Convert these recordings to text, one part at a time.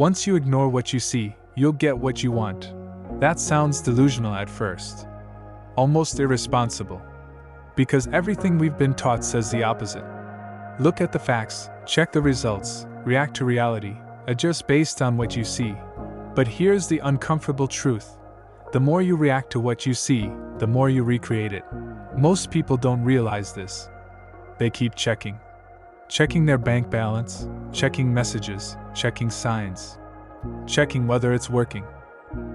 Once you ignore what you see, you'll get what you want. That sounds delusional at first. Almost irresponsible. Because everything we've been taught says the opposite. Look at the facts, check the results, react to reality, adjust based on what you see. But here's the uncomfortable truth. The more you react to what you see, the more you recreate it. Most people don't realize this. They keep checking. Checking their bank balance, checking messages, checking signs. Checking whether it's working.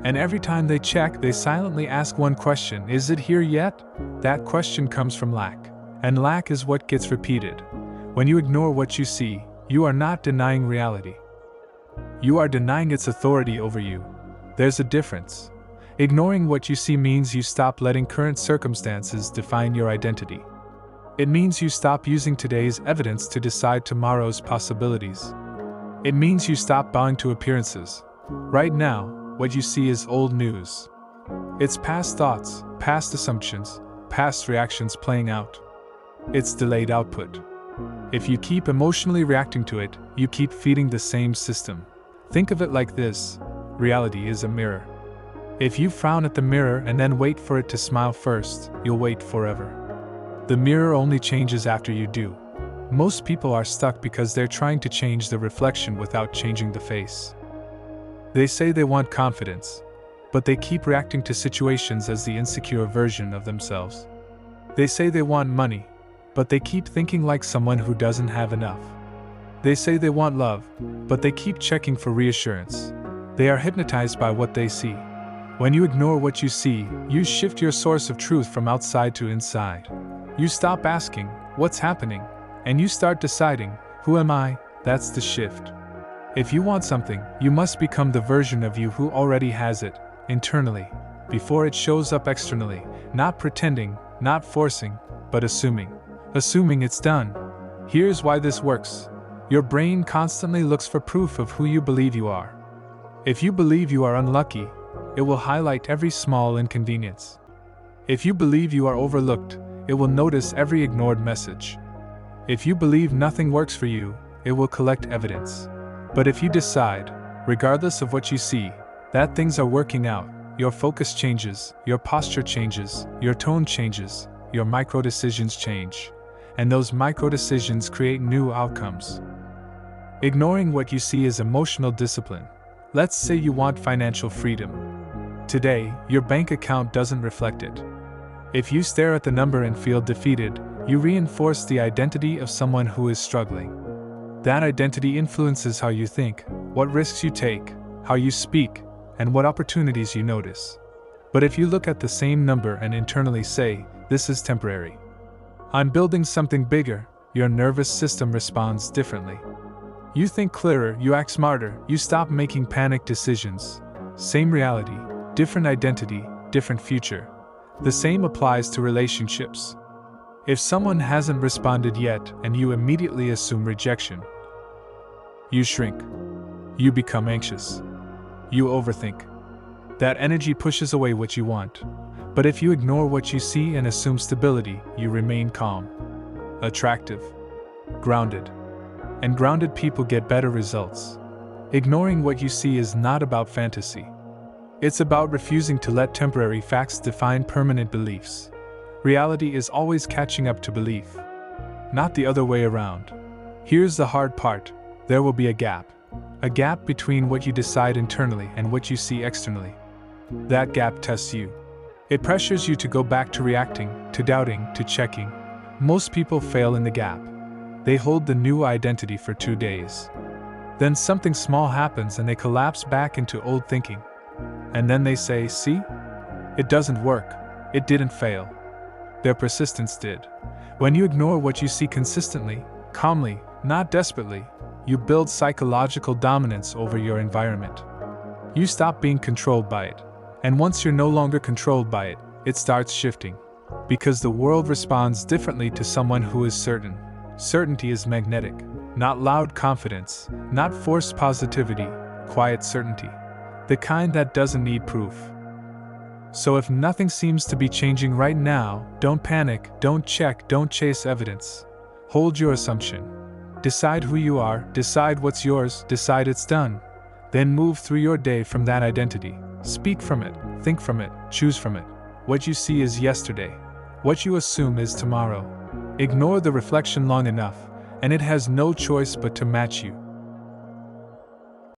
And every time they check, they silently ask one question: is it here yet? That question comes from lack. And lack is what gets repeated. When you ignore what you see, you are not denying reality. You are denying its authority over you. There's a difference. Ignoring what you see means you stop letting current circumstances define your identity. It means you stop using today's evidence to decide tomorrow's possibilities. It means you stop bowing to appearances. Right now, what you see is old news. It's past thoughts, past assumptions, past reactions playing out. It's delayed output. If you keep emotionally reacting to it, you keep feeding the same system. Think of it like this: reality is a mirror. If you frown at the mirror and then wait for it to smile first, you'll wait forever. The mirror only changes after you do. Most people are stuck because they're trying to change the reflection without changing the face. They say they want confidence, but they keep reacting to situations as the insecure version of themselves. They say they want money, but they keep thinking like someone who doesn't have enough. They say they want love, but they keep checking for reassurance. They are hypnotized by what they see. When you ignore what you see, you shift your source of truth from outside to inside. You stop asking, what's happening? And you start deciding, who am I? That's the shift. If you want something, you must become the version of you who already has it, internally, before it shows up externally, not pretending, not forcing, but assuming. Assuming it's done. Here's why this works. Your brain constantly looks for proof of who you believe you are. If you believe you are unlucky, it will highlight every small inconvenience. If you believe you are overlooked, it will notice every ignored message. If you believe nothing works for you, it will collect evidence. But if you decide, regardless of what you see, that things are working out, your focus changes, your posture changes, your tone changes, your micro-decisions change. And those micro-decisions create new outcomes. Ignoring what you see is emotional discipline. Let's say you want financial freedom. Today, your bank account doesn't reflect it. If you stare at the number and feel defeated, you reinforce the identity of someone who is struggling. That identity influences how you think, what risks you take, how you speak, and what opportunities you notice. But if you look at the same number and internally say, this is temporary, I'm building something bigger, your nervous system responds differently. You think clearer, you act smarter, you stop making panic decisions. Same reality, different identity, different future. The same applies to relationships. If someone hasn't responded yet and you immediately assume rejection, you shrink. You become anxious. You overthink. That energy pushes away what you want. But if you ignore what you see and assume stability, you remain calm, attractive, grounded. And grounded people get better results. Ignoring what you see is not about fantasy. It's about refusing to let temporary facts define permanent beliefs. Reality is always catching up to belief, not the other way around. Here's the hard part: there will be a gap between what you decide internally and what you see externally. That gap tests you. It pressures you to go back to reacting, to doubting, to checking. Most people fail in the gap. They hold the new identity for 2 days. Then something small happens and they collapse back into old thinking. And then they say, see? It doesn't work. It didn't fail. Their persistence did. When you ignore what you see consistently, calmly, not desperately, you build psychological dominance over your environment. You stop being controlled by it. And once you're no longer controlled by it, it starts shifting. Because the world responds differently to someone who is certain. Certainty is magnetic. Not loud confidence, not forced positivity, quiet certainty. The kind that doesn't need proof. So if nothing seems to be changing right now, don't panic, don't check, don't chase evidence. Hold your assumption. Decide who you are, decide what's yours, decide it's done. Then move through your day from that identity. Speak from it, think from it, choose from it. What you see is yesterday. What you assume is tomorrow. Ignore the reflection long enough, and it has no choice but to match you.